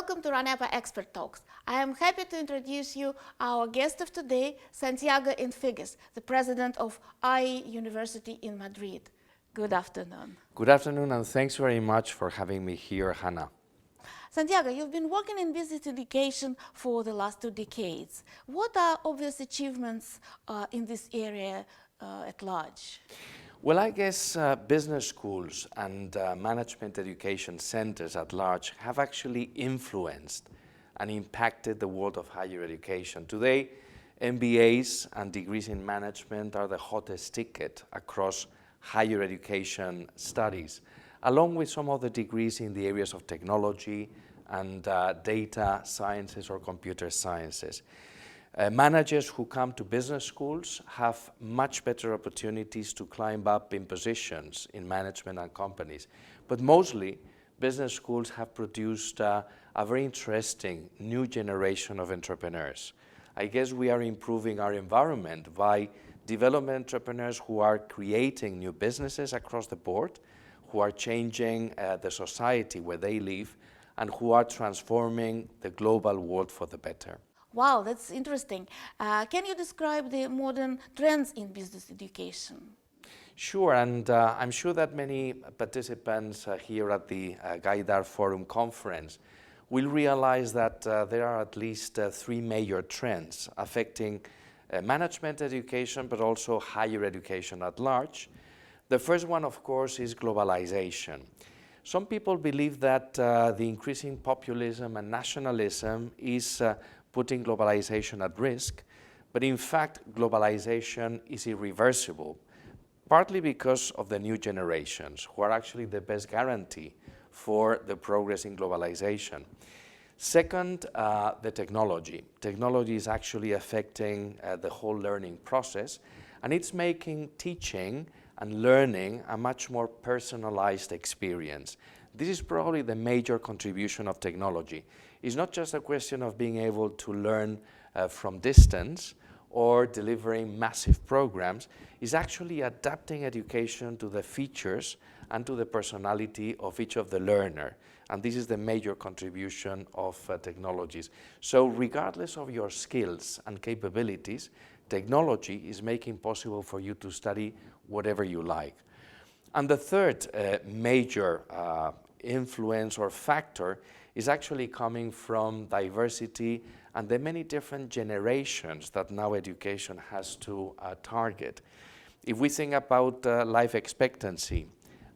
Welcome to RANEPA Expert Talks. I am happy to introduce you our guest of today, Santiago Iñiguez, the president of IE University in Madrid. Good afternoon. Good afternoon, and thanks very much for having me here, Hannah. Santiago, you've been working in business education for the last 2 decades. What are obvious achievements in this area at large? Well, I guess business schools and management education centers at large have actually influenced and impacted the world of higher education. Today, MBAs and degrees in management are the hottest ticket across higher education studies, along with some of the degrees in the areas of technology and data sciences or computer sciences. Managers who come to business schools have much better opportunities to climb up in positions in management and companies. But mostly, business schools have produced a very interesting new generation of entrepreneurs. I guess we are improving our environment by developing entrepreneurs who are creating new businesses across the board, who are changing the society where they live, and who are transforming the global world for the better. Wow, that's interesting. Can you describe the modern trends in business education? Sure, and I'm sure that many participants here at the GAIDAR Forum conference will realize that there are at least 3 major trends affecting management education, but also higher education at large. The first one, of course, is globalization. Some people believe that the increasing populism and nationalism is putting globalization at risk, but in fact, globalization is irreversible, partly because of the new generations, who are actually the best guarantee for the progress in globalization. Second, the technology. Technology is actually affecting the whole learning process, and it's making teaching and learning a much more personalized experience. This is probably the major contribution of technology. It's not just a question of being able to learn from distance or delivering massive programs. It's actually adapting education to the features and to the personality of each of the learner. And this is the major contribution of technologies. So regardless of your skills and capabilities, technology is making possible for you to study whatever you like. And the third major influence or factor is actually coming from diversity and the many different generations that now education has to target. If we think about life expectancy,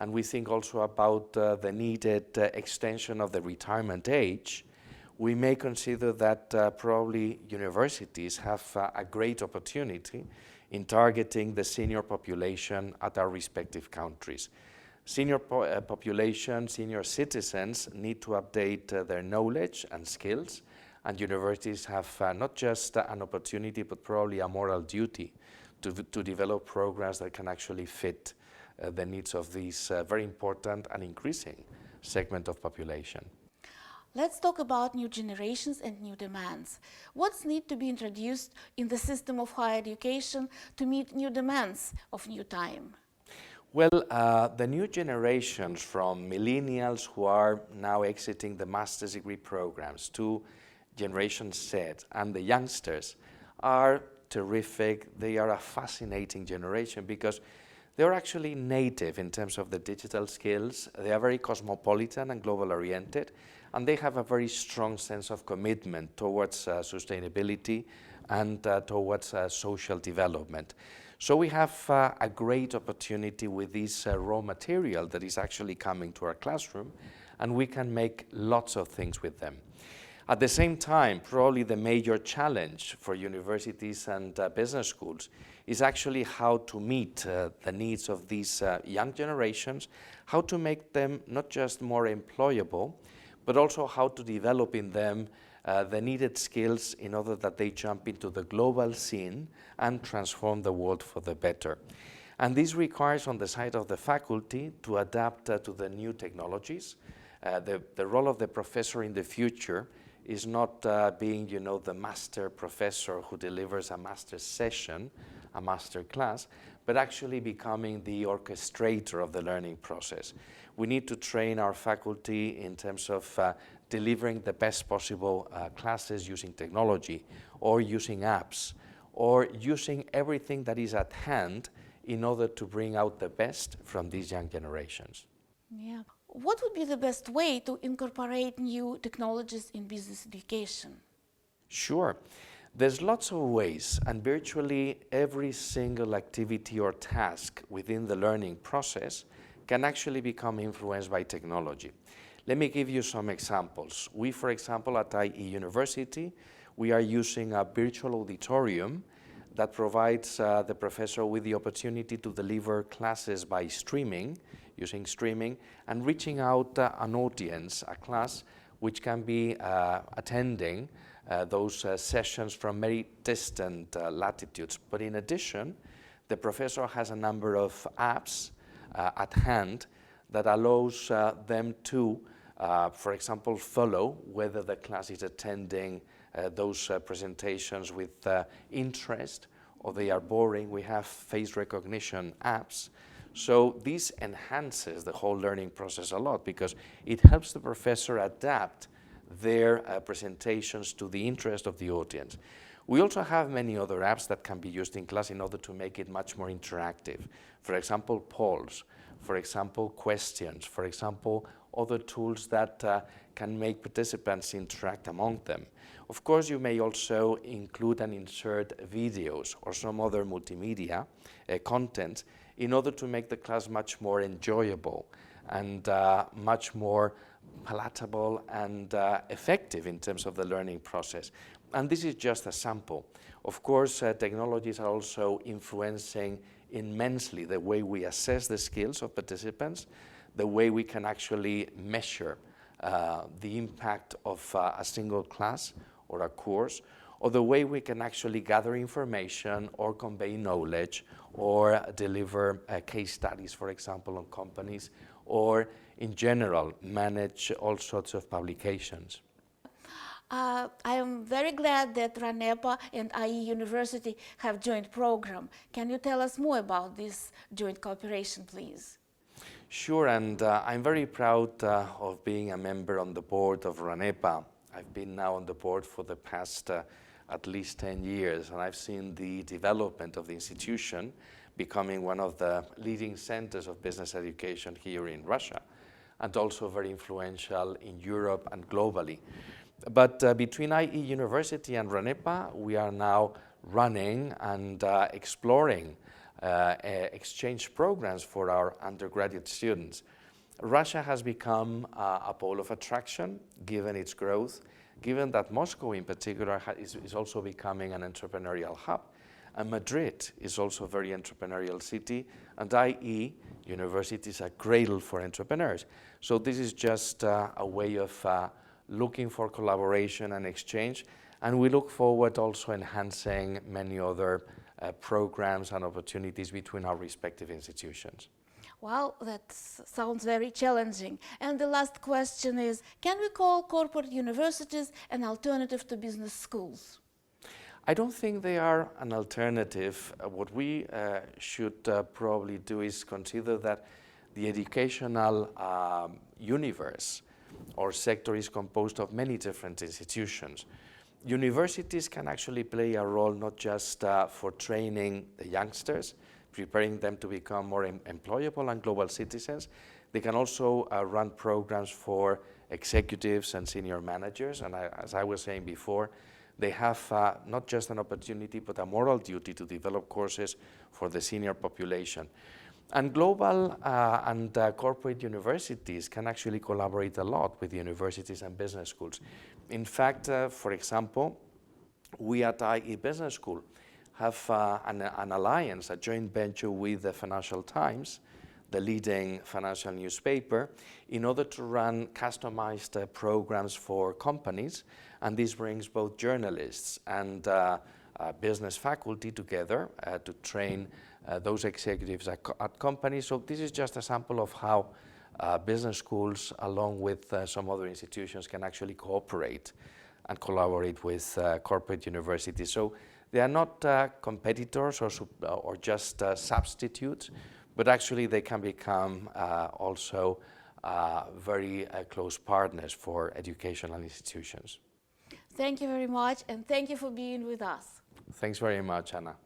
and we think also about the needed extension of the retirement age, we may consider that probably universities have a great opportunity in targeting the senior population at our respective countries. Senior population, senior citizens need to update their knowledge and skills, and universities have not just an opportunity, but probably a moral duty to develop programs that can actually fit the needs of this very important and increasing segment of population. Let's talk about new generations and new demands. What's need to be introduced in the system of higher education to meet new demands of new time? Well, the new generations from millennials who are now exiting the master's degree programs to Generation Z and the youngsters are terrific. They are a fascinating generation because they're actually native in terms of the digital skills. They are very cosmopolitan and global oriented, and they have a very strong sense of commitment towards sustainability and towards social development. So we have a great opportunity with this raw material that is actually coming to our classroom, and we can make lots of things with them. At the same time, probably the major challenge for universities and business schools is actually how to meet the needs of these young generations, how to make them not just more employable, but also how to develop in them the needed skills in order that they jump into the global scene and transform the world for the better. And this requires on the side of the faculty to adapt to the new technologies. The role of the professor in the future is not being, the master professor who delivers a master session, a master class, but actually becoming the orchestrator of the learning process. We need to train our faculty in terms of delivering the best possible classes using technology or using apps or using everything that is at hand in order to bring out the best from these young generations. Yeah. What would be the best way to incorporate new technologies in business education? Sure. There's lots of ways, and virtually every single activity or task within the learning process can actually become influenced by technology. Let me give you some examples. We, for example, at IE University, we are using a virtual auditorium that provides the professor with the opportunity to deliver classes by streaming, using streaming, and reaching out an audience, a class, which can be attending those sessions from very distant latitudes. But in addition, the professor has a number of apps at hand that allows them to, for example, follow whether the class is attending those presentations with interest or they are boring. We have face recognition apps. So this enhances the whole learning process a lot because it helps the professor adapt their presentations to the interest of the audience. We also have many other apps that can be used in class in order to make it much more interactive. For example, polls, for example, questions, for example, other tools that can make participants interact among them. Of course, you may also include and insert videos or some other multimedia content in order to make the class much more enjoyable and much more palatable and effective in terms of the learning process. And this is just a sample. Of course, technologies are also influencing immensely the way we assess the skills of participants, the way we can actually measure the impact of a single class or a course, or the way we can actually gather information or convey knowledge or deliver case studies, for example, on companies, or in general, manage all sorts of publications. I am very glad that RANEPA and IE University have joint program. Can you tell us more about this joint cooperation, please? Sure, and I'm very proud of being a member on the board of RANEPA. I've been now on the board for the past at least 10 years, and I've seen the development of the institution becoming one of the leading centers of business education here in Russia, and also very influential in Europe and globally. But between IE University and RANEPA, we are now running and exploring exchange programs for our undergraduate students. Russia has become a pole of attraction, given its growth, given that Moscow in particular is also becoming an entrepreneurial hub. And Madrid is also a very entrepreneurial city, and IE University is a cradle for entrepreneurs. So this is just a way of looking for collaboration and exchange, and we look forward also enhancing many other programs and opportunities between our respective institutions. Well, that sounds very challenging. And the last question is, can we call corporate universities an alternative to business schools? I don't think they are an alternative. What we should probably do is consider that the educational universe or sector is composed of many different institutions. Universities can actually play a role not just for training the youngsters, preparing them to become more employable and global citizens. They can also run programs for executives and senior managers. And as I was saying before, they have not just an opportunity, but a moral duty to develop courses for the senior population. And global and corporate universities can actually collaborate a lot with universities and business schools. In fact, for example, we at IE Business School have an alliance, a joint venture with the Financial Times, the leading financial newspaper, in order to run customized programs for companies. And this brings both journalists and business faculty together to train those executives at companies. So this is just a sample of how business schools, along with some other institutions, can actually cooperate and collaborate with corporate universities. So they are not competitors or just substitutes, but actually they can become also very close partners for educational institutions. Thank you very much, and thank you for being with us. Thanks very much, Anna.